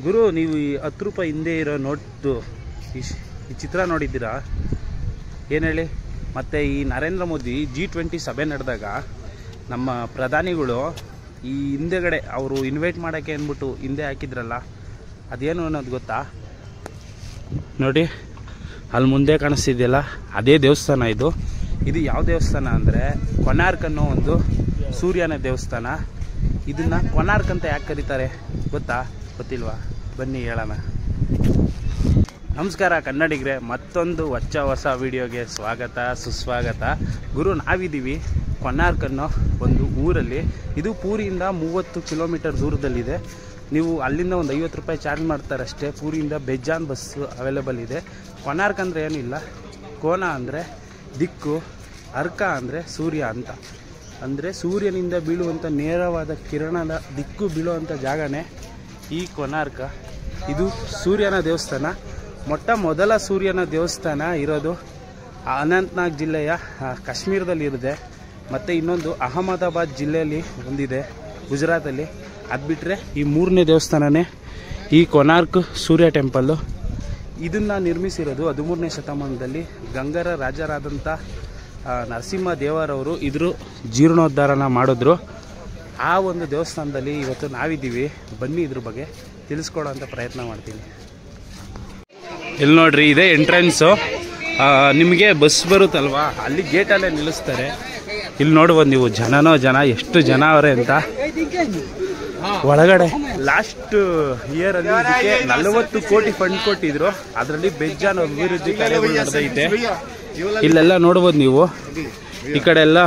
ಗುರು, ನೀವು ಈ 10 ರೂಪಾಯಿ ಹಿಂದೆ ಇರೋ ನೋಟು ಈ ಚಿತ್ರ ನೋಡಿದ್ದೀರಾ? ಏನು ಹೇಳಿ? ಮತ್ತು ಈ ನರೇಂದ್ರ ಮೋದಿ G20 ಸಭೆ ನಡೆದಾಗ ನಮ್ಮ ಪ್ರಧಾನಿಗಳು ಈ ಹಿಂದೆಗಡೆ ಅವರು ಇನ್ವೈಟ್ ಮಾಡೋಕ್ಕೆ ಅಂದ್ಬಿಟ್ಟು ಹಿಂದೆ ಹಾಕಿದ್ರಲ್ಲ, ಅದೇನು ಅನ್ನೋದು ಗೊತ್ತಾ? ನೋಡಿ, ಅಲ್ಲಿ ಮುಂದೆ ಕಾಣಿಸ್ತಿದೆಯಲ್ಲ, ಅದೇ ದೇವಸ್ಥಾನ ಇದು. ಇದು ಯಾವ ದೇವಸ್ಥಾನ ಅಂದರೆ ಕೊನಾರ್ಕ್ ಅನ್ನೋ ಒಂದು ಸೂರ್ಯನ ದೇವಸ್ಥಾನ. ಇದನ್ನು ಕೊನಾರ್ಕ್ ಅಂತ ಯಾಕೆ ಕರೀತಾರೆ ಗೊತ್ತಾ? ಗೊತ್ತಿಲ್ವಾ? ಬನ್ನಿ ಹೇಳೋಣ. ನಮಸ್ಕಾರ ಕನ್ನಡಿಗರೇ, ಮತ್ತೊಂದು ಹೊಸ ವಿಡಿಯೋಗೆ ಸ್ವಾಗತ ಸುಸ್ವಾಗತ. ಗುರು, ನಾವಿದ್ದೀವಿ ಕೊನಾರ್ಕ್ ಅನ್ನೋ ಒಂದು ಊರಲ್ಲಿ. ಇದು ಪೂರಿಯಿಂದ 30 ಕಿಲೋಮೀಟರ್ ದೂರದಲ್ಲಿದೆ. ನೀವು ಅಲ್ಲಿಂದ ಒಂದು 50 ರೂಪಾಯಿ ಚಾರ್ಜ್ ಮಾಡ್ತಾರಷ್ಟೇ. ಪೂರಿಯಿಂದ ಬೇಜಾನ್ ಬಸ್ಸು ಅವೈಲೇಬಲ್ ಇದೆ. ಕೊನಾರ್ಕ್ ಅಂದರೆ ಏನಿಲ್ಲ, ಕೋನ ಅಂದರೆ ದಿಕ್ಕು, ಅರ್ಕ ಅಂದರೆ ಸೂರ್ಯ ಅಂತ. ಅಂದರೆ ಸೂರ್ಯನಿಂದ ಬೀಳುವಂಥ ನೇರವಾದ ಕಿರಣದ ದಿಕ್ಕು ಬೀಳುವಂಥ ಜಾಗನೇ ಈ ಕೊನಾರ್ಕ. ಇದು ಸೂರ್ಯನ ದೇವಸ್ಥಾನ. ಮೊದಲ ಸೂರ್ಯನ ದೇವಸ್ಥಾನ ಇರೋದು ಅನಂತನಾಗ್ ಜಿಲ್ಲೆಯ ಕಾಶ್ಮೀರದಲ್ಲಿರುತ್ತೆ. ಮತ್ತು ಇನ್ನೊಂದು ಅಹಮದಾಬಾದ್ ಜಿಲ್ಲೆಯಲ್ಲಿ ಒಂದಿದೆ, ಗುಜರಾತಲ್ಲಿ. ಅದು ಬಿಟ್ಟರೆ ಈ 3ನೇ ದೇವಸ್ಥಾನನೇ ಈ ಕೊನಾರ್ಕ್ ಸೂರ್ಯ ಟೆಂಪಲ್ಲು. ಇದನ್ನು ನಿರ್ಮಿಸಿರೋದು 13ನೇ ಶತಮಾನದಲ್ಲಿ ಗಂಗರ ರಾಜರಾದಂಥ ನರಸಿಂಹ ದೇವರವರು ಇದ್ರ ಜೀರ್ಣೋದ್ಧಾರನ ಮಾಡಿದ್ರು. ಆ ಒಂದು ದೇವಸ್ಥಾನದಲ್ಲಿ ಇವತ್ತು ನಾವಿದ್ದೀವಿ. ಬನ್ನಿ ಇದ್ರ ಬಗ್ಗೆ ತಿಳಿಸ್ಕೊಡೋಂಥ ಪ್ರಯತ್ನ ಮಾಡ್ತೀನಿ. ಇಲ್ಲಿ ನೋಡ್ರಿ, ಇದೇ ಎಂಟ್ರೆನ್ಸು. ನಿಮಗೆ ಬಸ್ ಬರುತ್ತಲ್ವಾ, ಅಲ್ಲಿ ಗೇಟಲ್ಲೇ ನಿಲ್ಲಿಸ್ತಾರೆ. ಇಲ್ಲಿ ನೋಡ್ಬೋದು ನೀವು, ಜನ ಎಷ್ಟು ಜನ ಅವರೇ ಅಂತ. ಒಳಗಡೆ ಲಾಸ್ಟ್ ಇಯರಲ್ಲಿ ಇದಕ್ಕೆ 40 ಕೋಟಿ ಫಂಡ್ ಕೊಟ್ಟಿದ್ರು. ಅದರಲ್ಲಿ ಬೇಜಾನ್ ಅಭಿವೃದ್ಧಿ ಕಾರ್ಯಗಳು ನಡೆದೈತೆ. ಇಲ್ಲೆಲ್ಲ ನೋಡ್ಬೋದು ನೀವು. ಈ ಕಡೆ ಎಲ್ಲ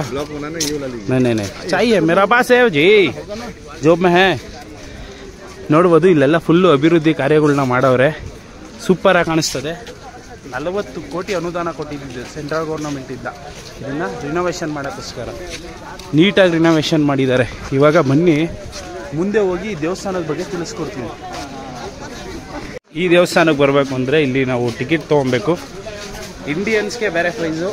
ಚಾಹಿಯೇ ಮೇರಾ ಪಾಸ್ ಹೈ ಜಿ, ಜೋಬ್ ಮೇ ಹೈ. ನೋಡ್ಬೋದು, ಇಲ್ಲೆಲ್ಲ ಫುಲ್ಲು ಅಭಿವೃದ್ಧಿ ಕಾರ್ಯಗಳನ್ನ ಮಾಡವ್ರೆ. ಸೂಪರಾಗಿ ಕಾಣಿಸ್ತದೆ. 40 ಕೋಟಿ ಅನುದಾನ ಕೊಟ್ಟಿದ್ದು ಸೆಂಟ್ರಲ್ ಗೌರ್ಮೆಂಟಿಂದ. ಇದನ್ನು ರಿನೋವೇಷನ್ ಮಾಡೋಕ್ಕೋಸ್ಕರ ನೀಟಾಗಿ ರಿನೋವೇಷನ್ ಮಾಡಿದ್ದಾರೆ. ಇವಾಗ ಬನ್ನಿ ಮುಂದೆ ಹೋಗಿ ದೇವಸ್ಥಾನದ ಬಗ್ಗೆ ತಿಳಿಸ್ಕೊಡ್ತೀನಿ. ಈ ದೇವಸ್ಥಾನಕ್ಕೆ ಬರಬೇಕು ಅಂದರೆ ಇಲ್ಲಿ ನಾವು ಟಿಕೆಟ್ ತೊಗೊಬೇಕು. ಇಂಡಿಯನ್ಸ್ಗೆ ಬೇರೆ ಪ್ರೈಸು,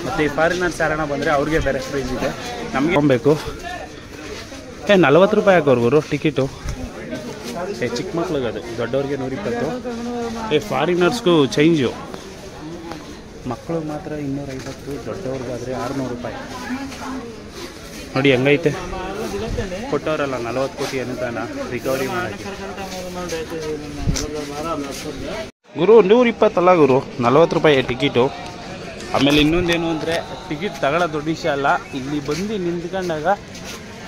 ಮತ್ತು ಈ ಫಾರಿನರ್ಸ್ ಯಾರನ್ನ ಬಂದರೆ ಅವ್ರಿಗೆ ಬೇರೆ ಪ್ರೈಸ್ ಇದೆ. ನಮಗೆ ತೊಗೊಬೇಕು. 40 ರೂಪಾಯಿ ಹಾಕೋರ್ಗುರು ಟಿಕೆಟು. ಚಿಕ್ಕ ಮಕ್ಳಿಗೆ ಅದು, ದೊಡ್ಡವ್ರಿಗೆ 120. ಫಾರಿನರ್ಸ್ಗೂ ಚೇಂಜು. ಮಕ್ಕಳಿಗೆ ಮಾತ್ರ 250, ದೊಡ್ಡವ್ರಿಗಾದರೆ 600 ರೂಪಾಯಿ. ನೋಡಿ ಹೆಂಗೈತೆ. ಕೊಟ್ಟವರಲ್ಲ 40 ಕೋಟಿ ಅನುದಾನ ರಿಕವರಿ ಮಾಡೋಕ್ಕೆ. ಗುರು 120 ಅಲ್ಲ ಗುರು, 40 ರೂಪಾಯಿ ಟಿಕೆಟು. ಆಮೇಲೆ ಇನ್ನೊಂದೇನು ಅಂದರೆ, ಟಿಕೆಟ್ ತಗೊಳ್ಳೋ ದೊಡ್ಡ ವಿಷಯ ಅಲ್ಲ. ಇಲ್ಲಿ ಬಂದು ನಿಂತ್ಕೊಂಡಾಗ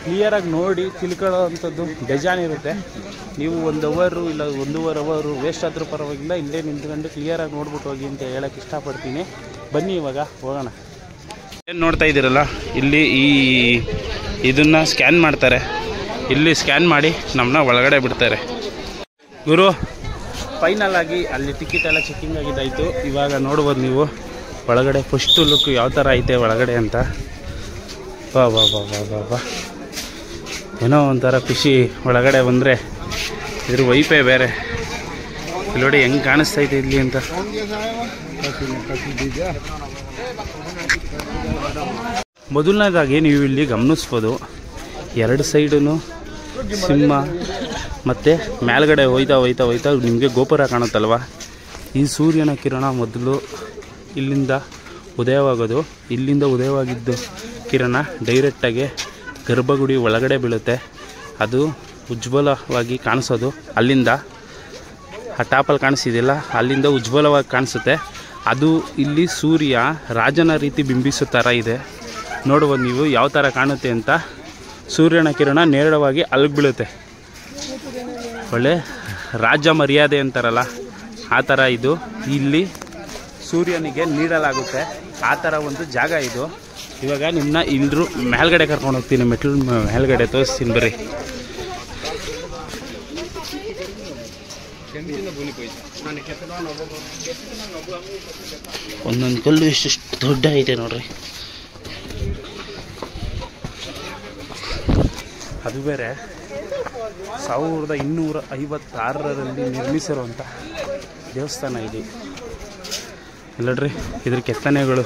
ಕ್ಲಿಯರಾಗಿ ನೋಡಿ ತಿಳ್ಕೊಳ್ಳೋ ಅಂಥದ್ದು ಬೇಜಾನಿರುತ್ತೆ. ನೀವು 1 ಅವರ್ ಇಲ್ಲ 1.5 ಅವರ್ ವೇಸ್ಟ್ ಆದರೂ ಪರವಾಗಿಲ್ಲ, ಇಲ್ಲೇ ನಿಂತ್ಕೊಂಡು ಕ್ಲಿಯರಾಗಿ ನೋಡ್ಬಿಟ್ಟು ಹೋಗಿ ಅಂತ ಹೇಳೋಕ್ಕೆ ಇಷ್ಟಪಡ್ತೀನಿ. ಬನ್ನಿ ಇವಾಗ ಹೋಗೋಣ. ಏನು ನೋಡ್ತಾ ಇದ್ದೀರಲ್ಲ, ಇಲ್ಲಿ ಇದನ್ನು ಸ್ಕ್ಯಾನ್ ಮಾಡ್ತಾರೆ. ಇಲ್ಲಿ ಸ್ಕ್ಯಾನ್ ಮಾಡಿ ನಮ್ಮನ್ನ ಒಳಗಡೆ ಬಿಡ್ತಾರೆ. ಗುರು, ಫೈನಲ್ ಆಗಿ ಅಲ್ಲಿ ಟಿಕೆಟ್ ಎಲ್ಲ ಚೆಕ್ಕಿಂಗ್ ಆಗಿದ್ದಾಯಿತು. ಇವಾಗ ನೋಡ್ಬೋದು ನೀವು ಒಳಗಡೆ ಫಸ್ಟು ಲುಕ್ ಯಾವ ಥರ ಐತೆ ಒಳಗಡೆ ಅಂತ. ಬಾ ಬಾ ಬಾ ಬಾ ಬಾ ಬಾ, ಏನೋ ಒಂಥರ ಖುಷಿ ಒಳಗಡೆ ಬಂದರೆ. ಇದ್ರ ವೈಪೇ ಬೇರೆ. ಇಲ್ಲಿ ನೋಡಿ ಹೆಂಗೆ ಕಾಣಿಸ್ತೈತೆ ಇಲ್ಲಿ ಅಂತ. ಮೊದಲನೇದಾಗಿ ನೀವು ಇಲ್ಲಿ ಗಮನಿಸ್ಬೋದು, 2 ಸೈಡೂ ಸಿಂಹ. ಮತ್ತು ಮೇಲ್ಗಡೆ ಹೋಯ್ತಾ ನಿಮಗೆ ಗೋಪುರ ಕಾಣುತ್ತಲ್ವ. ಈ ಸೂರ್ಯನ ಕಿರಣ ಮೊದಲು ಇಲ್ಲಿಂದ ಉದಯವಾಗೋದು. ಇಲ್ಲಿಂದ ಉದಯವಾಗಿದ್ದು ಕಿರಣ ಡೈರೆಕ್ಟಾಗಿ ಗರ್ಭಗುಡಿ ಒಳಗಡೆ ಬೀಳುತ್ತೆ. ಅದು ಉಜ್ವಲವಾಗಿ ಕಾಣಿಸೋದು ಅಲ್ಲಿಂದ. ಆ ಟಾಪಲ್ಲಿ ಕಾಣಿಸಿದೆಯಲ್ಲ, ಅಲ್ಲಿಂದ ಉಜ್ವಲವಾಗಿ ಕಾಣಿಸುತ್ತೆ. ಅದು ಇಲ್ಲಿ ಸೂರ್ಯ ರಾಜನ ರೀತಿ ಬಿಂಬಿಸೋ ಥರ ಇದೆ. ನೋಡ್ಬೋದು ನೀವು ಯಾವ ಥರ ಕಾಣುತ್ತೆ ಅಂತ. ಸೂರ್ಯನ ಕಿರಣ ನೇರವಾಗಿ ಅಲ್ಲಿಗೆ ಬೀಳುತ್ತೆ. ಒಳ್ಳೆ ರಾಜ ಮರ್ಯಾದೆ ಅಂತಾರಲ್ಲ, ಆ ಥರ ಇದು ಇಲ್ಲಿ ಸೂರ್ಯನಿಗೆ ನೀಡಲಾಗುತ್ತೆ. ಆ ಥರ ಒಂದು ಜಾಗ ಇದು. ಇವಾಗ ನಿಮ್ಮನ್ನ ಇಲ್ಲರೂ ಮೇಲ್ಗಡೆ ಕರ್ಕೊಂಡು ಹೋಗ್ತೀನಿ. ಮೆಟ್ಲು ಮೇಲ್ಗಡೆ ತೋರಿಸ್ತೀನಿ ಬರ್ರಿ. ಒಂದೊಂದು ಕಲ್ಲು ಎಷ್ಟು ದೊಡ್ಡ ಐತೆ ನೋಡ್ರಿ. ಅದು ಬೇರೆ 1256ರಲ್ಲಿ ನಿರ್ಮಿಸಿರುವಂಥ ದೇವಸ್ಥಾನ ಇದು. ಇಲ್ಲಡ್ರಿ, ಇದ್ರ ಕೆತ್ತನೆಗಳು.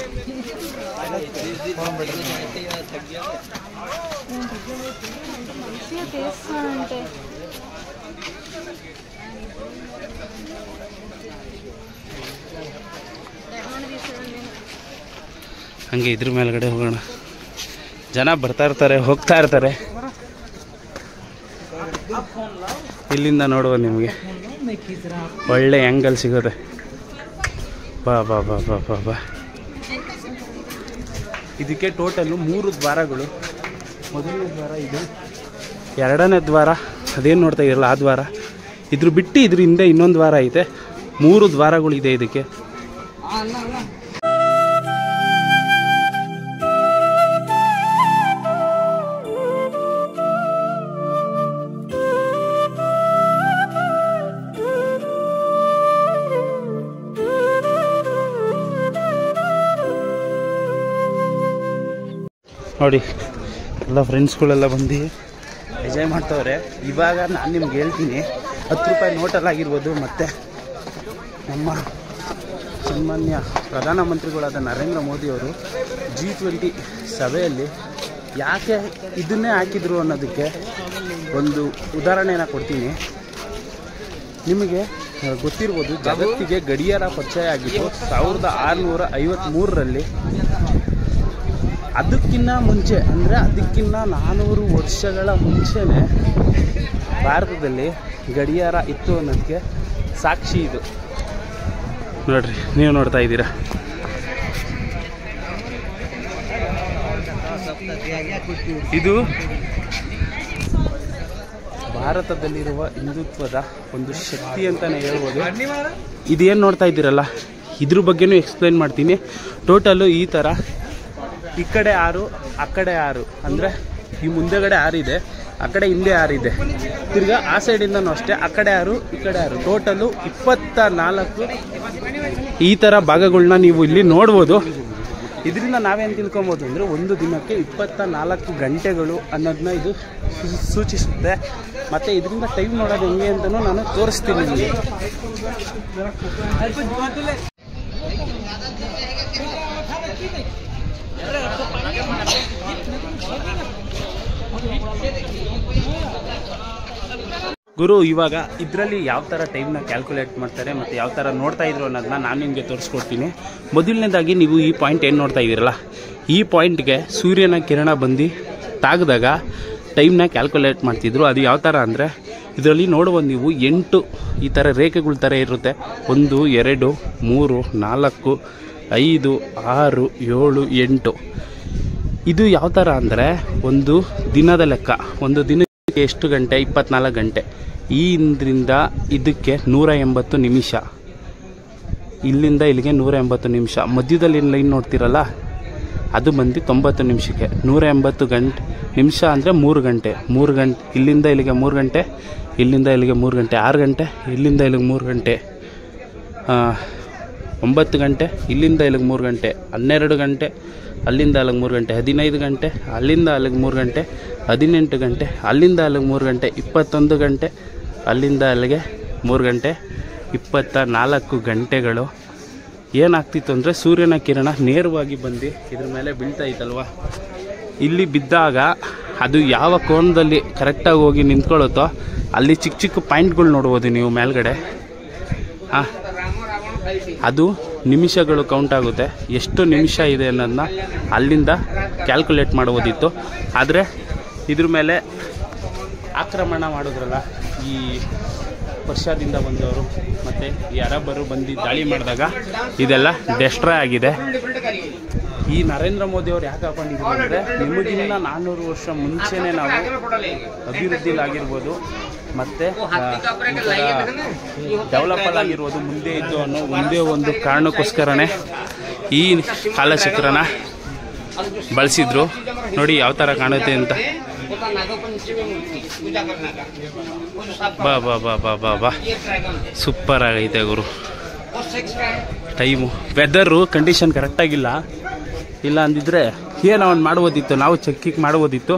ಹಂಗೆ ಇದ್ರ ಮೇಲ್ಗಡೆ ಹೋಗೋಣ. ಜನ ಬರ್ತಾ ಇರ್ತಾರೆ, ಹೋಗ್ತಾ ಇರ್ತಾರೆ. ಇಲ್ಲಿಂದ ನೋಡುವ ನಿಮಗೆ ಒಳ್ಳೆ ಆ್ಯಂಗಲ್ ಸಿಗೋದೆ. ಬಾ ಬಾ ಬಾ ಬಾ ಬಾ ಬಾ. ಇದಕ್ಕೆ ಟೋಟಲ್ಲು 3 ದ್ವಾರಗಳು. ಮೊದಲನೇ ದ್ವಾರ ಇದು, ಎರಡನೇ ದ್ವಾರ ಅದೇನು ನೋಡ್ತಾ ಇರಲ್ಲ ಆ ದ್ವಾರ. ಇದ್ರ ಬಿಟ್ಟು ಇದ್ರ ಹಿಂದೆ ಇನ್ನೊಂದು ದ್ವಾರ ಐತೆ. 3 ದ್ವಾರಗಳಿದೆ ಇದಕ್ಕೆ. ನೋಡಿ ಎಲ್ಲ ಫ್ರೆಂಡ್ಸ್ಗಳೆಲ್ಲ ಬಂದು ಎಂಜಾಯ್ ಮಾಡ್ತವ್ರೆ. ಇವಾಗ ನಾನು ನಿಮ್ಗೆ ಹೇಳ್ತೀನಿ, 10 ರೂಪಾಯಿ ನೋಟಲ್ಲಾಗಿರ್ಬೋದು, ಮತ್ತು ನಮ್ಮ ಸನ್ಮಾನ್ಯ ಪ್ರಧಾನಮಂತ್ರಿಗಳಾದ ನರೇಂದ್ರ ಮೋದಿಯವರು G20 ಸಭೆಯಲ್ಲಿ ಯಾಕೆ ಇದನ್ನೇ ಹಾಕಿದ್ರು ಅನ್ನೋದಕ್ಕೆ ಒಂದು ಉದಾಹರಣೆನ ಕೊಡ್ತೀನಿ. ನಿಮಗೆ ಗೊತ್ತಿರ್ಬೋದು, ಜಗತ್ತಿಗೆ ಗಡಿಯಾರ ಪರಿಚಯ ಆಗಿತ್ತು 1653ರಲ್ಲಿ. ಅದಕ್ಕಿಂತ ಮುಂಚೆ ಅಂದರೆ ಅದಕ್ಕಿಂತ 400 ವರ್ಷಗಳ ಮುಂಚೆನೇ ಭಾರತದಲ್ಲಿ ಗಡಿಯಾರ ಇತ್ತು ಅನ್ನೋದಕ್ಕೆ ಸಾಕ್ಷಿ ಇದು. ನೋಡ್ರಿ, ನೀವು ನೋಡ್ತಾ ಇದ್ದೀರಾ. ಇದು ಭಾರತದಲ್ಲಿರುವ ಹಿಂದುತ್ವದ ಒಂದು ಶಕ್ತಿ ಅಂತಲೇ ಹೇಳ್ಬೋದು. ಇದೇನು ನೋಡ್ತಾ ಇದ್ದೀರಲ್ಲ, ಇದ್ರ ಬಗ್ಗೆನೂ ಎಕ್ಸ್ಪ್ಲೈನ್ ಮಾಡ್ತೀನಿ. ಟೋಟಲ್ಲು ಈ ಥರ ಈ ಕಡೆ 6, ಆ ಕಡೆ 6, ಅಂದರೆ ಈ ಮುಂದೆಗಡೆ 6 ಇದೆ, ಆ ಕಡೆ ಹಿಂದೆ 6 ಇದೆ. ತಿರ್ಗಾ ಆ ಸೈಡಿಂದನೂ ಅಷ್ಟೇ, ಆ ಕಡೆ 6, ಈ ಕಡೆ 6. ಟೋಟಲು 24 ಈ ಥರ ಭಾಗಗಳನ್ನ ನೀವು ಇಲ್ಲಿ ನೋಡ್ಬೋದು. ಇದರಿಂದ ನಾವೇನು ತಿಳ್ಕೊಬೋದು ಅಂದರೆ, ಒಂದು ದಿನಕ್ಕೆ 24 ಗಂಟೆಗಳು ಅನ್ನೋದನ್ನ ಇದು ಸೂಚಿಸುತ್ತೆ. ಮತ್ತು ಇದರಿಂದ ಟೈಮ್ ನೋಡೋದು ಹೆಂಗೆ ಅಂತಲೂ ನಾನು ತೋರಿಸ್ತೀನಿ ನಿಮಗೆ. ಗುರು, ಇವಾಗ ಇದರಲ್ಲಿ ಯಾವ ಥರ ಟೈಮ್ನ ಕ್ಯಾಲ್ಕುಲೇಟ್ ಮಾಡ್ತಾರೆ ಮತ್ತು ಯಾವ ಥರ ನೋಡ್ತಾ ಇದ್ರು ಅನ್ನೋದನ್ನ ನಾನು ನಿಮಗೆ ತೋರಿಸ್ಕೊಡ್ತೀನಿ. ಮೊದಲನೇದಾಗಿ ನೀವು ಈ ಪಾಯಿಂಟ್ ಏನು ನೋಡ್ತಾ ಇದ್ದೀರಲ್ಲ, ಈ ಪಾಯಿಂಟ್ಗೆ ಸೂರ್ಯನ ಕಿರಣ ಬಂದು ತಾಗಿದಾಗ ಟೈಮ್ನ ಕ್ಯಾಲ್ಕುಲೇಟ್ ಮಾಡ್ತಿದ್ರು. ಅದು ಯಾವ ಥರ ಅಂದರೆ, ಇದರಲ್ಲಿ ನೋಡುವ ನೀವು 8 ಈ ಥರ ರೇಖೆಗಳ ಥರ ಇರುತ್ತೆ. 1 2 3 4 5 6 7 8. ಇದು ಯಾವ ಥರ ಅಂದರೆ ಒಂದು ದಿನದ ಲೆಕ್ಕ. ಒಂದು ದಿನಕ್ಕೆ ಎಷ್ಟು ಗಂಟೆ? 24 ಗಂಟೆ. ಇಂದ್ರಿಂದ ಇದಕ್ಕೆ 180 ನಿಮಿಷ. ಇಲ್ಲಿಂದ ಇಲ್ಲಿಗೆ 180 ನಿಮಿಷ. ಮಧ್ಯದಲ್ಲಿ ಲೈನ್ ನೋಡ್ತಿರಲ್ಲ, ಅದು ಬಂದು 90 ನಿಮಿಷಕ್ಕೆ. 180 ನಿಮಿಷ ಅಂದರೆ 3 ಗಂಟೆ. 3 ಗಂಟೆ ಇಲ್ಲಿಂದ ಇಲ್ಲಿಗೆ 3 ಗಂಟೆ, ಇಲ್ಲಿಂದ ಇಲ್ಲಿಗೆ 3 ಗಂಟೆ, 6 ಗಂಟೆ, ಇಲ್ಲಿಂದ ಇಲ್ಲಿಗೆ 3 ಗಂಟೆ, 9 ಗಂಟೆ, ಇಲ್ಲಿಂದ ಇಲ್ಲಿಗೆ 3 ಗಂಟೆ, 12 ಗಂಟೆ, ಅಲ್ಲಿಂದ ಅಲ್ಲಿಗೆ 3 ಗಂಟೆ, 15 ಗಂಟೆ, ಅಲ್ಲಿಂದ ಅಲ್ಲಿಗೆ 3 ಗಂಟೆ, 18 ಗಂಟೆ, ಅಲ್ಲಿಂದ ಅಲ್ಲಿಗೆ 3 ಗಂಟೆ, 21 ಗಂಟೆ, ಅಲ್ಲಿಂದ ಅಲ್ಲಿಗೆ 3 ಗಂಟೆ, 24 ಗಂಟೆಗಳು. ಏನಾಗ್ತಿತ್ತು ಅಂದರೆ, ಸೂರ್ಯನ ಕಿರಣ ನೇರವಾಗಿ ಬಂದು ಇದ್ರ ಮೇಲೆ ಬೀಳ್ತಾ ಇತ್ತಲ್ವ, ಇಲ್ಲಿ ಬಿದ್ದಾಗ ಅದು ಯಾವ ಕೋನದಲ್ಲಿ ಕರೆಕ್ಟಾಗಿ ಹೋಗಿ ನಿಂತ್ಕೊಳ್ಳುತ್ತೋ ಅಲ್ಲಿ ಚಿಕ್ಕ ಚಿಕ್ಕ ಪಾಯಿಂಟ್ಗಳು ನೋಡ್ಬೋದು ನೀವು ಮೇಲ್ಗಡೆ. ಅದು ನಿಮಿಷಗಳು ಕೌಂಟ್ ಆಗುತ್ತೆ. ಎಷ್ಟು ನಿಮಿಷ ಇದೆ ಅನ್ನೋದನ್ನ ಅಲ್ಲಿಂದ ಕ್ಯಾಲ್ಕುಲೇಟ್ ಮಾಡ್ಬೋದಿತ್ತು. ಆದರೆ ಇದ್ರ ಮೇಲೆ ಆಕ್ರಮಣ ಮಾಡಿದ್ರಲ್ಲ ಈ ವರ್ಷದಿಂದ ಬಂದವರು ಮತ್ತು ಈ ಅರಬ್ಬರು ಬಂದು ದಾಳಿ ಮಾಡಿದಾಗ ಇದೆಲ್ಲ ಡೆಸ್ಟ್ರಾಯ್ ಆಗಿದೆ. ಈ ನರೇಂದ್ರ ಮೋದಿ ಅವ್ರು ಯಾಕೆ ಹಾಕೊಂಡಿದ್ರು ಅಂದರೆ, ನಿಮಗಿನ್ನ 400 ವರ್ಷ ಮುಂಚೆನೇ ನಾವು ಅಭಿವೃದ್ಧಿಲಾಗಿರ್ಬೋದು ಮತ್ತು ಡೆವಲಪಲ್ಲಾಗಿರ್ಬೋದು ಮುಂದೆ ಇದ್ದು ಅನ್ನೋ ಒಂದೇ ಒಂದು ಕಾರಣಕ್ಕೋಸ್ಕರನೇ ಈ ಕಾಲಚಕ್ರನ ಬಳಸಿದ್ರು. ನೋಡಿ ಯಾವ ಥರ ಕಾಣುತ್ತೆ ಅಂತ. ಬಾ ಬಾ ಬಾ ಬಾ ಬಾ ಬಾ ಸೂಪರ್ ಆಗೈತೆ ಗುರು. ಟೈಮು ವೆದರು ಕಂಡೀಷನ್ ಕರೆಕ್ಟಾಗಿಲ್ಲ. ಇಲ್ಲ ಅಂದಿದ್ರೆ ಏನೋ ಒಂದು ಮಾಡ್ಬೋದಿತ್ತು, ನಾವು ಚೆಕ್ಕಿಗೆ ಮಾಡ್ಬೋದಿತ್ತು.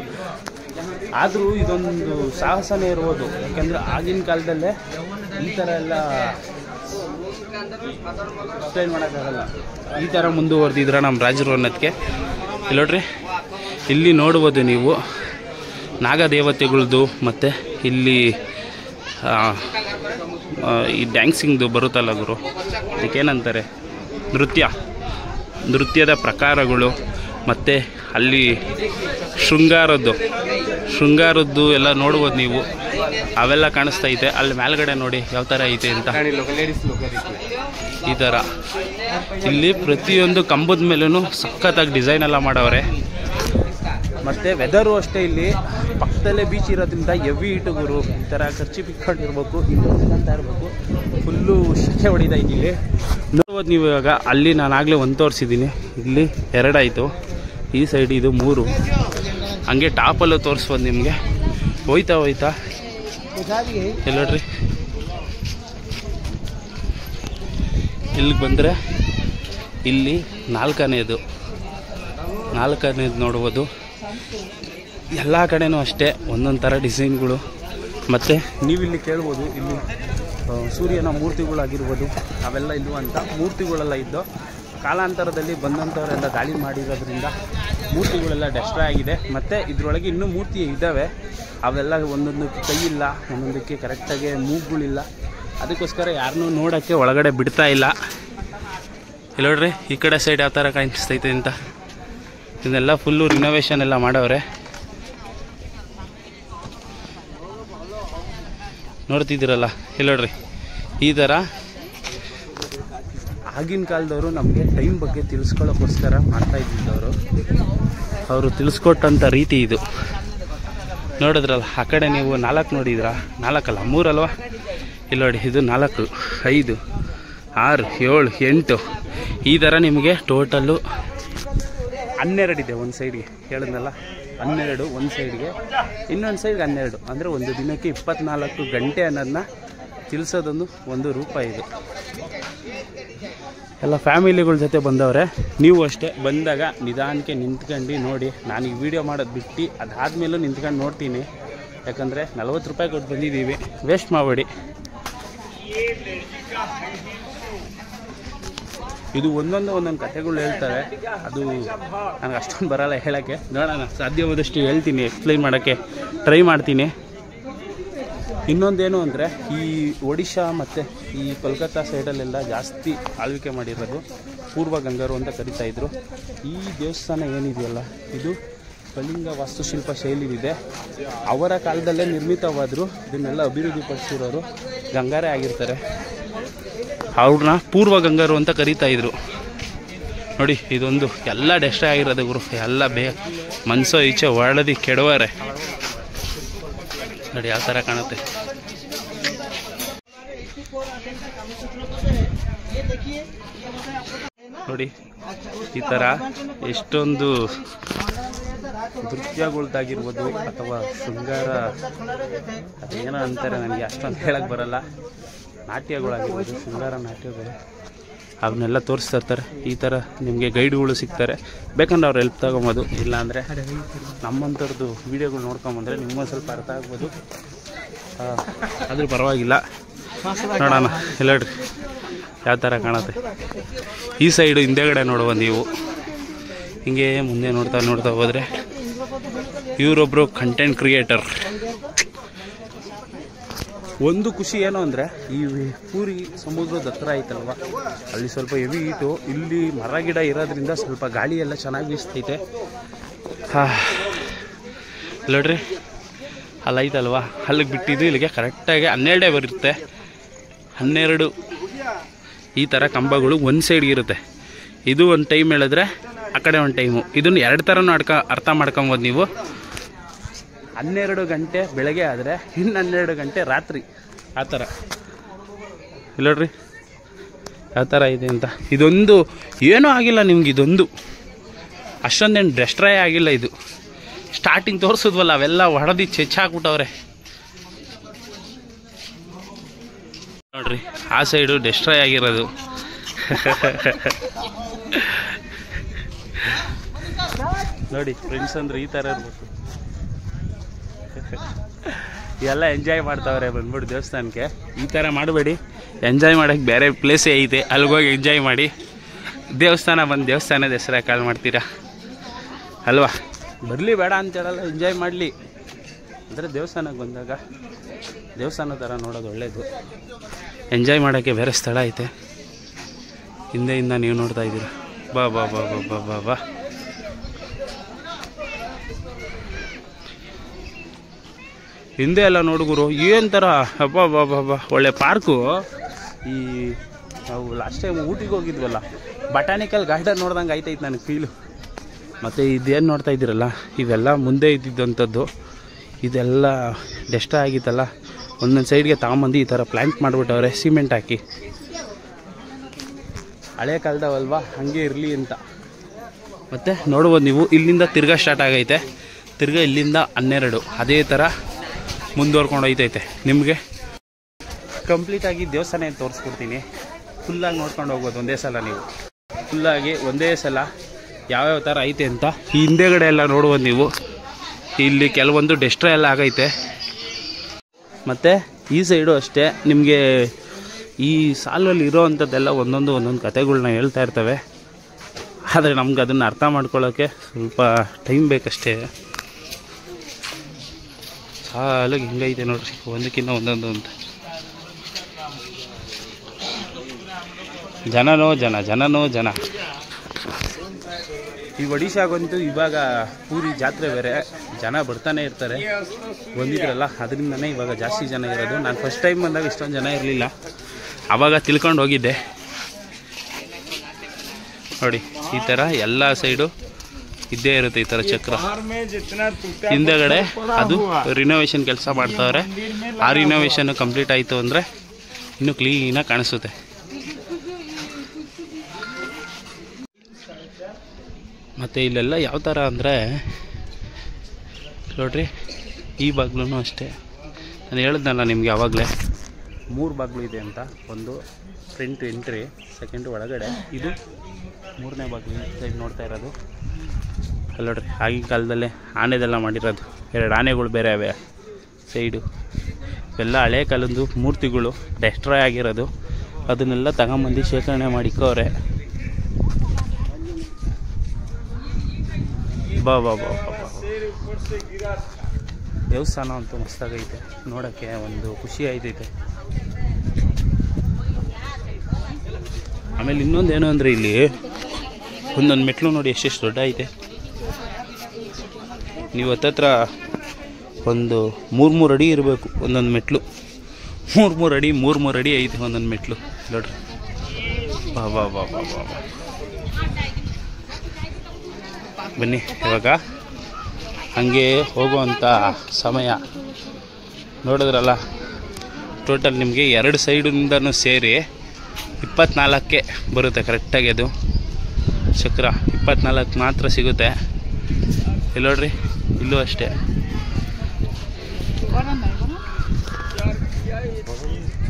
ಆದರೂ ಇದೊಂದು ಸಾಹಸನೇ ಇರ್ಬೋದು. ಯಾಕಂದರೆ ಆಗಿನ ಕಾಲದಲ್ಲೇ ಈ ಥರ ಎಲ್ಲ ಎಕ್ಸ್ಪ್ಲೈನ್ ಮಾಡೋಕ್ಕಾಗಲ್ಲ. ಈ ಥರ ಮುಂದುವರೆದಿದ್ರೆ ನಮ್ಮ ರಾಜರು ಅನ್ನೋದಕ್ಕೆ. ಇಲ್ಲಿ ನೋಡ್ರಿ, ಇಲ್ಲಿ ನೋಡ್ಬೋದು ನೀವು ನಾಗದೇವತೆಗಳದ್ದು ಮತ್ತು ಇಲ್ಲಿ ಈ ಡ್ಯಾನ್ಸಿಂಗ್ದು ಬರುತ್ತಲ್ಲ ಗುರು, ಅದಕ್ಕೇನಂತಾರೆ, ನೃತ್ಯ. ನೃತ್ಯದ ಪ್ರಕಾರಗಳು ಮತ್ತು ಅಲ್ಲಿ ಶೃಂಗಾರದ್ದು ಎಲ್ಲ ನೋಡ್ಬೋದು ನೀವು. ಅವೆಲ್ಲ ಕಾಣಿಸ್ತೈತೆ. ಅಲ್ಲಿ ಮೇಲ್ಗಡೆ ನೋಡಿ ಯಾವ ಥರ ಐತೆ ಅಂತ. ಈ ಥರ ಇಲ್ಲಿ ಪ್ರತಿಯೊಂದು ಕಂಬದ ಮೇಲೂ ಸಖತ್ತಾಗಿ ಡಿಸೈನ್ ಎಲ್ಲ ಮಾಡವ್ರೆ. ಮತ್ತು ವೆದರು ಅಷ್ಟೇ, ಇಲ್ಲಿ ಪಕ್ಕದಲ್ಲೇ ಬೀಚ್ ಇರೋದ್ರಿಂದ ಹೆವಿ ಇಟುಗುರು ಈ ಥರ ಖರ್ಚು ಬಿಟ್ಕೊಂಡಿರ್ಬೇಕು, ಅಂತ ಇರಬೇಕು. ಫುಲ್ಲು ಶಿಕ್ಷೆ ಹೊಡಿತೈತಿ ಇಲ್ಲಿ ನೋಡ್ಬೋದು ನೀವು. ಇವಾಗ ಅಲ್ಲಿ ನಾನು ಆಗಲೇ ಒಂದು ತೋರಿಸಿದ್ದೀನಿ, ಇಲ್ಲಿ 2 ಆಯಿತು, ಈ ಸೈಡ್ ಇದು 3. ಹಂಗೆ ಟಾಪಲ್ಲೂ ತೋರಿಸ್ಬೋದು ನಿಮಗೆ. ಹೋಯ್ತಾ ಎಲ್ಲ ನೋಡ್ರಿ. ಇಲ್ಲಿಗೆ ಬಂದರೆ ಇಲ್ಲಿ 4ನೇದು ನೋಡ್ಬೋದು. ಎಲ್ಲ ಕಡೆನೂ ಅಷ್ಟೇ ಒಂದೊಂದು ಥರ ಡಿಸೈನ್ಗಳು. ಮತ್ತು ನೀವಿಲ್ಲಿ ಕೇಳ್ಬೋದು, ಇಲ್ಲಿ ಸೂರ್ಯನ ಮೂರ್ತಿಗಳಾಗಿರ್ಬೋದು ಅವೆಲ್ಲ ಇಲ್ಲವಂತ. ಮೂರ್ತಿಗಳೆಲ್ಲ ಇದ್ದು ಕಾಲಾಂತರದಲ್ಲಿ ಬಂದಂಥವರೆಲ್ಲ ದಾಳಿ ಮಾಡಿರೋದ್ರಿಂದ ಮೂರ್ತಿಗಳೆಲ್ಲ ಡೆಸ್ಟ್ರಾಯ್ ಆಗಿದೆ. ಮತ್ತು ಇದರೊಳಗೆ ಇನ್ನೂ ಮೂರ್ತಿ ಇದ್ದಾವೆ, ಅವೆಲ್ಲ ಒಂದೊಂದಕ್ಕೆ ಕೈ ಇಲ್ಲ, ಒಂದೊಂದಕ್ಕೆ ಕರೆಕ್ಟಾಗಿ ಮೂಗುಗಳಿಲ್ಲ. ಅದಕ್ಕೋಸ್ಕರ ಯಾರನ್ನೂ ನೋಡೋಕ್ಕೆ ಒಳಗಡೆ ಬಿಡ್ತಾ ಇಲ್ಲ. ಇಲ್ಲಿ ನೋಡ್ರಿ ಈ ಕಡೆ ಸೈಡ್ ಯಾವ ಥರ ಕಾಣಿಸ್ತೈತೆ ಅಂತ. ಇದನ್ನೆಲ್ಲ ಫುಲ್ಲು ರಿನೋವೇಷನ್ ಎಲ್ಲ ಮಾಡವ್ರೆ. ನೋಡ್ತಿದ್ದೀರಲ್ಲ, ಇಲ್ಲಿ ನೋಡ್ರಿ ಈ ಥರ ಆಗಿನ ಕಾಲದವರು ನಮಗೆ ಟೈಮ್ ಬಗ್ಗೆ ತಿಳಿಸ್ಕೊಳ್ಳೋಕ್ಕೋಸ್ಕರ ಮಾಡ್ತಾ ಇದ್ದಿದ್ದವರು. ಅವರು ತಿಳಿಸ್ಕೊಟ್ಟಂಥ ರೀತಿ ಇದು. ನೋಡಿದ್ರಲ್ಲ ಆ ಕಡೆ ನೀವು 4 ನೋಡಿದ್ರಾ? 4 ಅಲ್ಲ 3 ಅಲ್ವಾ? ಇಲ್ಲಿ ನೋಡಿ ಇದು 4, 5, 6, 7, 8 ಈ ಥರ ನಿಮಗೆ ಟೋಟಲ್ಲು 12 ಇದೆ ಒಂದು ಸೈಡ್ಗೆ. ಹೇಳಿದ್ನಲ್ಲ 12 ಒಂದು ಸೈಡ್ಗೆ, ಇನ್ನೊಂದು ಸೈಡ್ಗೆ 12. ಅಂದರೆ ಒಂದು ದಿನಕ್ಕೆ 24 ಗಂಟೆ ಅನ್ನೋದನ್ನ ತಿಳಿಸೋದೊಂದು ಒಂದು ರೂಪ ಇದು. ಎಲ್ಲ ಫ್ಯಾಮಿಲಿಗಳ ಜೊತೆ ಬಂದವ್ರೆ. ನೀವು ಅಷ್ಟೇ ಬಂದಾಗ ನಿಧಾನಕ್ಕೆ ನಿಂತ್ಕೊಂಡು ನೋಡಿ. ನಾನು ಈ ವಿಡಿಯೋ ಮಾಡೋದು ಬಿಟ್ಟು ಅದಾದಮೇಲೂ ನಿಂತ್ಕೊಂಡು ನೋಡ್ತೀನಿ. ಯಾಕಂದರೆ 40 ರೂಪಾಯಿ ಕೊಟ್ಟು ಬಂದಿದ್ದೀವಿ, ವೇಸ್ಟ್ ಮಾಡಬೇಡಿ. ಇದು ಒಂದೊಂದು ಕಥೆಗಳು ಹೇಳ್ತಾರೆ. ಅದು ನನಗೆ ಅಷ್ಟೊಂದು ಬರೋಲ್ಲ ಹೇಳೋಕ್ಕೆ. ನೋಡೋಣ, ಸಾಧ್ಯವಾದಷ್ಟು ಹೇಳ್ತೀನಿ, ಎಕ್ಸ್ಪ್ಲೈನ್ ಮಾಡೋಕ್ಕೆ ಟ್ರೈ ಮಾಡ್ತೀನಿ. ಇನ್ನೊಂದೇನು ಅಂದರೆ ಈ ಒಡಿಶಾ ಮತ್ತು ಈ ಕೋಲ್ಕತ್ತಾ ಸೈಡಲ್ಲೆಲ್ಲ ಜಾಸ್ತಿ ಆಳ್ವಿಕೆ ಮಾಡಿರೋದು ಪೂರ್ವ ಗಂಗರು ಅಂತ ಕರಿತಾಯಿದ್ರು. ಈ ದೇವಸ್ಥಾನ ಏನಿದೆಯಲ್ಲ ಇದು ಕಳಿಂಗ ವಾಸ್ತುಶಿಲ್ಪ ಶೈಲಿಯಿದೆ. ಅವರ ಕಾಲದಲ್ಲೇ ನಿರ್ಮಿತವಾದರೂ ಇದನ್ನೆಲ್ಲ ಅಭಿವೃದ್ಧಿಪಡಿಸಿರೋರು ಗಂಗಾರೇ ಆಗಿರ್ತಾರೆ. ಅವ್ರನ್ನ ಪೂರ್ವ ಗಂಗರು ಅಂತ ಕರಿತಾಯಿದ್ರು. ನೋಡಿ ಇದೊಂದು ಎಲ್ಲ ಡೆಸ್ಟ್ರಾಯ್ ಆಗಿರೋದು ಗುರು. ಎಲ್ಲ ಮನಸ್ಸೋ ಈಚೆ ಒಳದಿ ಕೆಡವಾರೆ. ನೋಡಿ ಯಾವ ಥರ ಕಾಣುತ್ತೆ. ನೋಡಿ ಈ ಥರ ಎಷ್ಟೊಂದು ನೃತ್ಯಗಳ್ದಾಗಿರ್ಬೋದು ಅಥವಾ ಶೃಂಗಾರ ಅದೇನೋ ಅಂತಾರೆ, ನನಗೆ ಅಷ್ಟೊಂದು ಹೇಳಕ್ಕೆ ಬರಲ್ಲ. ನಾಟ್ಯಗಳಾಗಿರ್ಬೋದು, ಶೃಂಗಾರ ನಾಟ್ಯಗಳು ಅವನ್ನೆಲ್ಲ ತೋರಿಸ್ತಾ ಇರ್ತಾರೆ. ಈ ಥರ ನಿಮಗೆ ಗೈಡ್ಗಳು ಸಿಗ್ತಾರೆ. ಬೇಕಂದ್ರೆ ಅವ್ರು ಹೆಲ್ಪ್ ತಗೊಬೋದು. ಇಲ್ಲಾಂದರೆ ನಮ್ಮಂಥವ್ರದ್ದು ವೀಡಿಯೋಗಳು ನೋಡ್ಕೊಂಬಂದರೆ ನಿಮ್ಮೊಂದು ಸ್ವಲ್ಪ ಅರ್ಥ ಆಗ್ಬೋದು. ಆದರೂ ಪರವಾಗಿಲ್ಲ. ನೋಡೋಣ ಎಲ್ಲಡ್ರಿ ಯಾವ ಥರ ಕಾಣುತ್ತೆ. ಈ ಸೈಡು ಹಿಂದೆಗಡೆ ನೋಡುವ ನೀವು. ಹಿಂಗೆ ಮುಂದೆ ನೋಡ್ತಾ ಹೋದರೆ ಇವರೊಬ್ಬರು ಕಂಟೆಂಟ್ ಕ್ರಿಯೇಟರ್. ಒಂದು ಖುಷಿ ಏನು ಅಂದರೆ ಈ ಪೂರಿ ಸಮುದ್ರದ ಹತ್ರ ಐತಲ್ವ, ಅಲ್ಲಿ ಸ್ವಲ್ಪ ಹೆವಿ ಹೀಟು. ಇಲ್ಲಿ ಮರ ಗಿಡ ಇರೋದ್ರಿಂದ ಸ್ವಲ್ಪ ಗಾಳಿ ಎಲ್ಲ ಚೆನ್ನಾಗಿ ಬೀಸ್ತೈತೆ. ನೋಡ್ರಿ ಅಲ್ಲಿ ಐತಲ್ವ, ಅಲ್ಲಿಗೆ ಬಿಟ್ಟಿದ್ದು ಇಲ್ಲಿಗೆ ಕರೆಕ್ಟಾಗಿ 12 ಬರುತ್ತೆ. 12 ಈ ಥರ ಕಂಬಗಳು ಒಂದು ಸೈಡ್ಗೆ ಇರುತ್ತೆ. ಇದು ಒಂದು ಟೈಮ್ ಹೇಳಿದ್ರೆ ಆ ಕಡೆ ಒಂದು ಟೈಮು. ಇದನ್ನು 2 ಥರನೂ ಅರ್ಥ ಮಾಡ್ಕೊಬೋದು ನೀವು. 12 ಗಂಟೆ ಬೆಳಗ್ಗೆ ಆದರೆ ಇನ್ನು 12 ಗಂಟೆ ರಾತ್ರಿ, ಆ ಥರ. ಇಲ್ಲ ನೋಡ್ರಿ ಯಾವ ಥರ ಇದೆ ಅಂತ. ಇದೊಂದು ಏನೂ ಆಗಿಲ್ಲ ನಿಮ್ಗೆ, ಇದೊಂದು ಅಷ್ಟೊಂದೇನು ಡೆಸ್ಟ್ರಾಯ್ ಆಗಿಲ್ಲ. ಇದು ಸ್ಟಾರ್ಟಿಂಗ್ ತೋರಿಸಿದ್ವಲ್ಲ ಅವೆಲ್ಲ ಹೊಡೆದು ಚೆಚ್ಚಾಕ್ಬಿಟ್ಟವ್ರೆ ನೋಡ್ರಿ. ಆ ಸೈಡು ಡೆಸ್ಟ್ರಾಯ್ ಆಗಿರೋದು. ನೋಡಿ ಫ್ರೆಂಡ್ಸ್ ಅಂದ್ರೆ ಈ ಥರ ಇರ್ಬೇಕು. ಎಲ್ಲ ಎಂಜಾಯ್ ಮಾಡ್ತಾವ್ರೆ ಬಂದ್ಬಿಟ್ಟು ದೇವಸ್ಥಾನಕ್ಕೆ. ಈ ಥರ ಮಾಡಬೇಡಿ, ಎಂಜಾಯ್ ಮಾಡೋಕ್ಕೆ ಬೇರೆ ಪ್ಲೇಸೇ ಐತೆ, ಅಲ್ಲಿಗೋಗಿ ಎಂಜಾಯ್ ಮಾಡಿ. ದೇವಸ್ಥಾನ ಬಂದು ದೇವಸ್ಥಾನದ ಹೆಸರಾಗಿ ಕಾಲ್ ಮಾಡ್ತೀರಾ ಅಲ್ವಾ? ಬರಲಿ ಬೇಡ ಅಂತ ಹೇಳಲ್ಲ, ಎಂಜಾಯ್ ಮಾಡಲಿ. ಅಂದರೆ ದೇವಸ್ಥಾನಕ್ಕೆ ಬಂದಾಗ ದೇವಸ್ಥಾನ ಥರ ನೋಡೋದು ಒಳ್ಳೆಯದು. ಎಂಜಾಯ್ ಮಾಡೋಕ್ಕೆ ಬೇರೆ ಸ್ಥಳ ಐತೆ. ಹಿಂದೆಯಿಂದ ನೀವು ನೋಡ್ತಾ ಇದ್ದೀರಾ. ಬಾ ಬಾ ಬಾ ಬಾ ಬಾ ಬಾ ಬಾ. ಹಿಂದೆ ಎಲ್ಲ ನೋಡುಗರು ಏನು ಥರ ಹಬ್ಬ ಬಾ ಬಾ ಬಾ ಒಳ್ಳೆ ಪಾರ್ಕು. ಈ ನಾವು ಲಾಸ್ಟ್ ಟೈಮ್ ಊಟಿಗೆ ಹೋಗಿದ್ವಲ್ಲ, ಬಟಾನಿಕಲ್ ಗಾರ್ಡನ್ ನೋಡ್ದಂಗೆ ಆಯ್ತೈತೆ ನನಗೆ ಫೀಲು. ಮತ್ತು ಇದೇನು ನೋಡ್ತಾ ಇದ್ದೀರಲ್ಲ, ಇವೆಲ್ಲ ಮುಂದೆ ಇದ್ದಿದ್ದಂಥದ್ದು. ಇದೆಲ್ಲ ಡೆಸ್ಟ ಆಗಿತ್ತಲ್ಲ, ಒಂದೊಂದು ಸೈಡ್ಗೆ ತಗೊಂಬಂದು ಈ ಥರ ಪ್ಲ್ಯಾಂಟ್ ಮಾಡಿಬಿಟ್ಟವ್ರೆ ಸಿಮೆಂಟ್ ಹಾಕಿ. ಹಳೆ ಕಾಲದವಲ್ವಾ, ಹಾಗೆ ಇರಲಿ ಅಂತ. ಮತ್ತು ನೋಡ್ಬೋದು ನೀವು, ಇಲ್ಲಿಂದ ತಿರ್ಗಾ ಸ್ಟಾರ್ಟ್ ಆಗೈತೆ. ತಿರ್ಗಾ ಇಲ್ಲಿಂದ 12 ಅದೇ ಥರ ಮುಂದುವರ್ಕೊಂಡು ಹೋಯ್ತೈತೆ. ನಿಮಗೆ ಕಂಪ್ಲೀಟಾಗಿ ದೇವಸ್ಥಾನ ತೋರಿಸ್ಕೊಡ್ತೀನಿ. ಫುಲ್ಲಾಗಿ ನೋಡ್ಕೊಂಡು ಹೋಗ್ಬೋದು ಒಂದೇ ಸಲ. ನೀವು ಫುಲ್ಲಾಗಿ ಒಂದೇ ಸಲ ಯಾವ್ಯಾವ ಥರ ಐತೆ ಅಂತ ಈ ಹಿಂದೆಗಡೆ ಎಲ್ಲ ನೋಡ್ಬೋದು ನೀವು. ಇಲ್ಲಿ ಕೆಲವೊಂದು ಡೆಸ್ಟ್ರಾ ಎಲ್ಲ ಆಗೈತೆ. ಮತ್ತು ಈ ಸೈಡು ಅಷ್ಟೇ, ನಿಮಗೆ ಈ ಸಾಲಲ್ಲಿ ಇರೋ ಅಂಥದ್ದೆಲ್ಲ ಒಂದೊಂದು ಕತೆಗಳ್ನ ಹೇಳ್ತಾ ಇರ್ತವೆ. ಆದರೆ ನಮ್ಗೆ ಅದನ್ನು ಅರ್ಥ ಮಾಡ್ಕೊಳ್ಳೋಕ್ಕೆ ಸ್ವಲ್ಪ ಟೈಮ್ ಬೇಕಷ್ಟೇ. ಸಾಲಾಗಿ ಹಿಂಗೈತೆ ನೋಡ್ರಿ, ಒಂದಕ್ಕಿಂತ ಒಂದೊಂದು ಅಂತ. ಜನನೋ ಜನ. ಈ ಒಡಿಶಾಗಂತೂ ಇವಾಗ ಪೂರಿ ಜಾತ್ರೆ ಬೇರೆ, ಜನ ಬರ್ತಾನೆ ಇರ್ತಾರೆ. ಬಂದಿದ್ರಲ್ಲ ಅದರಿಂದನೇ ಇವಾಗ ಜಾಸ್ತಿ ಜನ ಇರೋದು. ನಾನು ಫಸ್ಟ್ ಟೈಮ್ ಬಂದಾಗ ಇಷ್ಟೊಂದು ಜನ ಇರಲಿಲ್ಲ, ಆವಾಗ ತಿಳ್ಕೊಂಡು ಹೋಗಿದ್ದೆ. ನೋಡಿ ಈ ಥರ ಎಲ್ಲ ಸೈಡು ಇದ್ದೇ ಇರುತ್ತೆ ಈ ಥರ ಚಕ್ರ. ಹಿಂದೆಗಡೆ ಅದು ರಿನೋವೇಷನ್ ಕೆಲಸ ಮಾಡ್ತಾವ್ರೆ. ಆ ರಿನೋವೇಷನ್ ಕಂಪ್ಲೀಟ್ ಆಯಿತು ಅಂದರೆ ಇನ್ನೂ ಕ್ಲೀನಾಗಿ ಕಾಣಿಸುತ್ತೆ. ಮತ್ತು ಇಲ್ಲೆಲ್ಲ ಯಾವ ಥರ ಅಂದರೆ ನೋಡ್ರಿ, ಈ ಬಾಗಿಲು ಅಷ್ಟೇ. ನಾನು ಹೇಳಿದ್ನಲ್ಲ ನಿಮಗೆ ಆವಾಗಲೇ 3 ಬಾಗಿಲು ಇದೆ ಅಂತ. ಒಂದು ಫ್ರಂಟ್ ಎಂಟ್ರಿ, ಸೆಕೆಂಡ್ ಒಳಗಡೆ, ಇದು 3ನೇ ಬಾಗಿಲು ಸೈಡ್ ನೋಡ್ತಾ ಇರೋದು. ಅಲ್ಲಿ ನೋಡ್ರಿ, ಆಗಿನ ಕಾಲದಲ್ಲೇ ಆನೆದೆಲ್ಲ ಮಾಡಿರೋದು. 2 ಆನೆಗಳು ಬೇರೆ ಅವೆ ಸೈಡು. ಇವೆಲ್ಲ ಹಳೆ ಕಾಲದ್ದು ಮೂರ್ತಿಗಳು, ಡೆಸ್ಟ್ರಾಯ್ ಆಗಿರೋದು. ಅದನ್ನೆಲ್ಲ ತಗೊಂಬಂದು ಶೇಖರಣೆ ಮಾಡಿಕೋರೆ. ಬಾ ಬಾ ಬಾ ಬಾ ಬಾ. ದೇವಸ್ಥಾನ ಅಂತೂ ಮಸ್ತಾಗೈತೆ, ನೋಡೋಕ್ಕೆ ಒಂದು ಖುಷಿ ಆಯ್ತೈತೆ. ಆಮೇಲೆ ಇನ್ನೊಂದೇನು ಅಂದರೆ ಇಲ್ಲಿ ಒಂದೊಂದು ಮೆಟ್ಲು ನೋಡಿ ಎಷ್ಟೆಷ್ಟು ದೊಡ್ಡ ಐತೆ. ನೀವು ಹತ್ತತ್ರ ಒಂದು 3 ಅಡಿ ಇರಬೇಕು ಒಂದೊಂದು ಮೆಟ್ಲು. 3 ಅಡಿ ಐತೆ ಒಂದೊಂದು ಮೆಟ್ಲು ನೋಡ್ರಿ. ಬಾ ಬಾ ಬಾ ಬಾ ಬಾ ಬಾ. ಬನ್ನಿ ಇವಾಗ ಹಾಗೆ ಹೋಗುವಂಥ ಸಮಯ. ನೋಡಿದ್ರಲ್ಲ, ಟೋಟಲ್ ನಿಮಗೆ 2 ಸೈಡಿಂದನೂ ಸೇರಿ 24ಕ್ಕೆ ಬರುತ್ತೆ ಕರೆಕ್ಟಾಗಿ. ಅದು ಚಕ್ರ 24 ಮಾತ್ರ ಸಿಗುತ್ತೆ. ಇಲ್ಲಿ ನೋಡ್ರಿ, ಇಲ್ಲೂ ಅಷ್ಟೇ.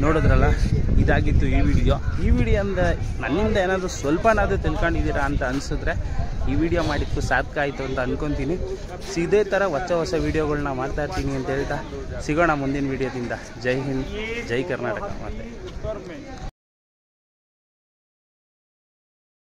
ನೋಡಿದ್ರಲ್ಲ, ಇದಾಗಿತ್ತು ಈ ವಿಡಿಯೋ. ಈ ವಿಡಿಯೋ ಅಂದರೆ ನನ್ನಿಂದ ಏನಾದರೂ ಸ್ವಲ್ಪನಾದರೂ ತಿಳ್ಕೊಂಡಿದ್ದೀರಾ ಅಂತ ಅನಿಸಿದ್ರೆ ಈ ವಿಡಿಯೋ ಮಾಡಿದ್ದು ಸಾರ್ಥಕ ಆಯಿತು ಅಂತ ಅಂದ್ಕೊತೀನಿ. ಇದೇ ಥರ ಹೊಸ ವೀಡಿಯೋಗಳನ್ನ ಮಾಡ್ತಾ ಇರ್ತೀನಿ ಅಂತ ಹೇಳ್ತಾ ಸಿಗೋಣ ಮುಂದಿನ ವಿಡಿಯೋದಿಂದ. ಜೈ ಹಿಂದ್, ಜೈ ಕರ್ನಾಟಕ. ಮತ್ತೆ